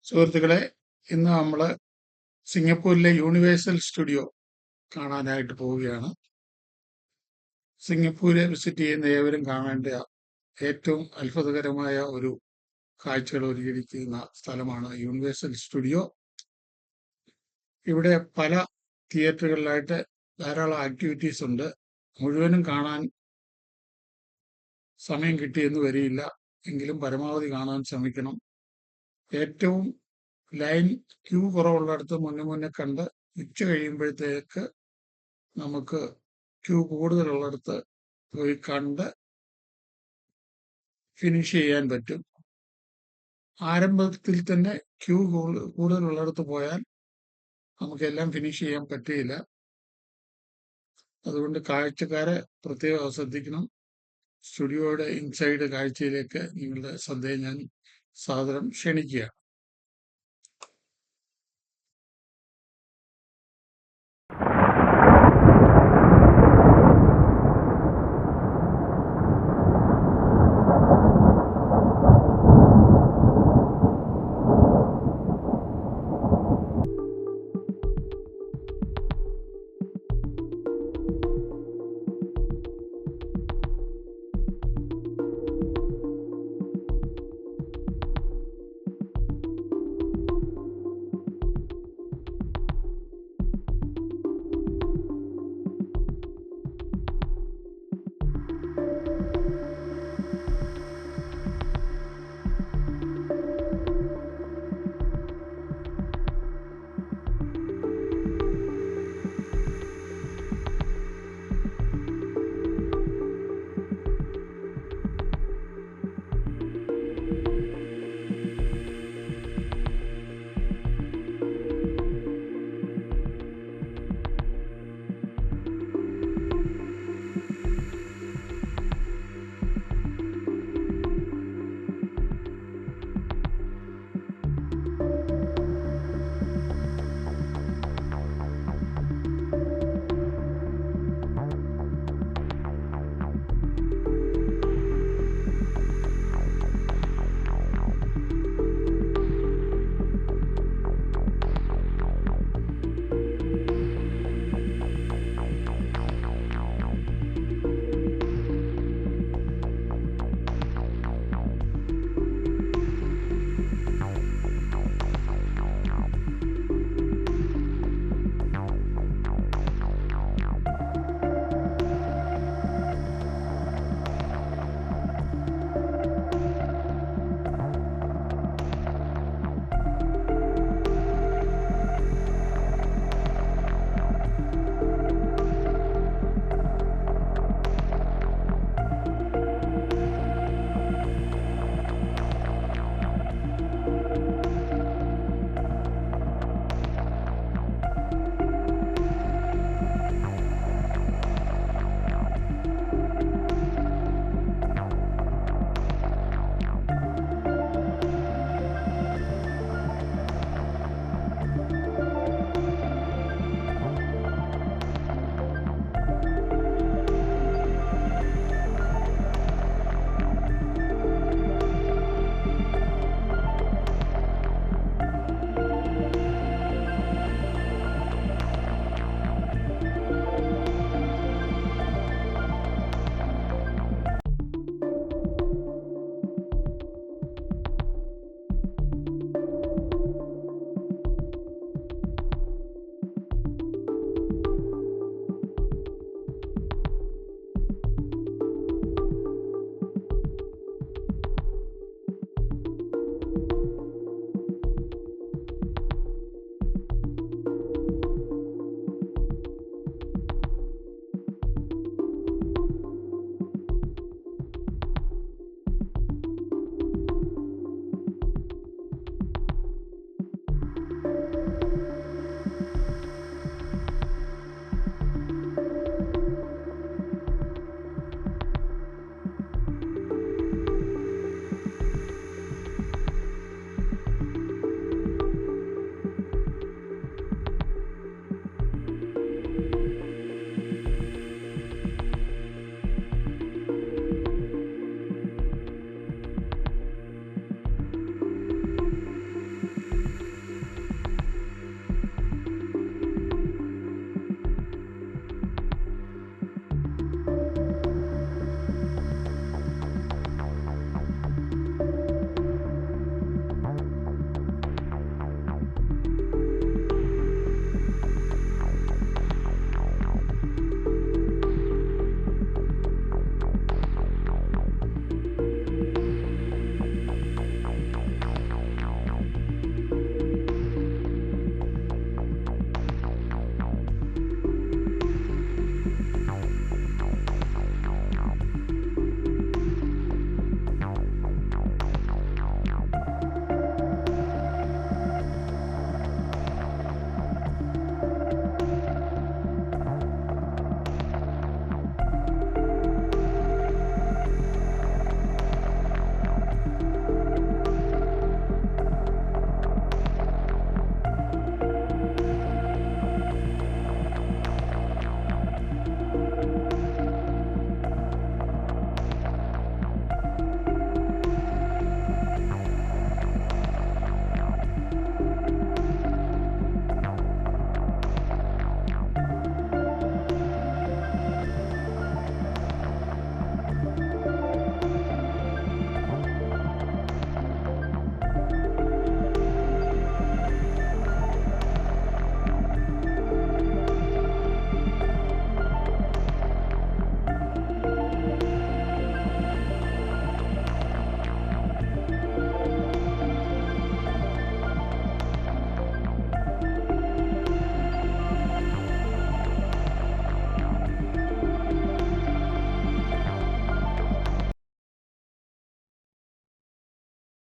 സുഹൃത്തുക്കളെ, ഇന്ന് നമ്മൾ സിംഗപ്പൂരിലെ യൂണിവേഴ്സൽ സ്റ്റുഡിയോ കാണാനായിട്ട് പോവുകയാണ്. സിംഗപ്പൂര് വിസിറ്റ് ചെയ്യുന്ന ഏവരും കാണേണ്ട ഏറ്റവും അത്ഭുതകരമായ ഒരു കാഴ്ചകൾ ഒരുക്കിയിരിക്കുന്ന സ്ഥലമാണ് യൂണിവേഴ്സൽ സ്റ്റുഡിയോ. ഇവിടെ പല തിയേറ്ററുകളിലായിട്ട് ധാരാളം ആക്ടിവിറ്റീസ് ഉണ്ട്. മുഴുവനും കാണാൻ സമയം കിട്ടിയെന്ന് വരില്ല, എങ്കിലും പരമാവധി കാണാൻ ശ്രമിക്കണം. ഏറ്റവും ലൈൻ ക്യൂ കുറവുള്ളിടത്ത് മുന്നേ കണ്ട് ഉച്ച കഴിയുമ്പോഴത്തേക്ക് നമുക്ക് ക്യൂ കൂടുതലുള്ളിടത്ത് പോയി കണ്ട് ഫിനിഷ് ചെയ്യാൻ പറ്റും. ആരംഭത്തിൽ തന്നെ ക്യൂ കൂടുതലുള്ളിടത്ത് പോയാൽ നമുക്കെല്ലാം ഫിനിഷ് ചെയ്യാൻ പറ്റുകയില്ല. അതുകൊണ്ട് കാഴ്ചക്കാരെ പ്രത്യേകം ശ്രദ്ധിക്കണം. സ്റ്റുഡിയോയുടെ ഇൻസൈഡ് കാഴ്ചയിലേക്ക് നിങ്ങളുടെ ശ്രദ്ധയെ ഞാൻ സാദരം ക്ഷണിക്കുക.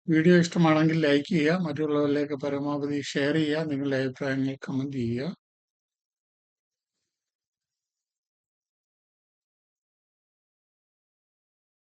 വീഡിയോ ഇഷ്ടമാണെങ്കിൽ ലൈക്ക് ചെയ്യുക, മറ്റുള്ളവരിലേക്ക് പരമാവധി ഷെയർ ചെയ്യുക, നിങ്ങളുടെ അഭിപ്രായങ്ങൾ കമന്റ് ചെയ്യുക.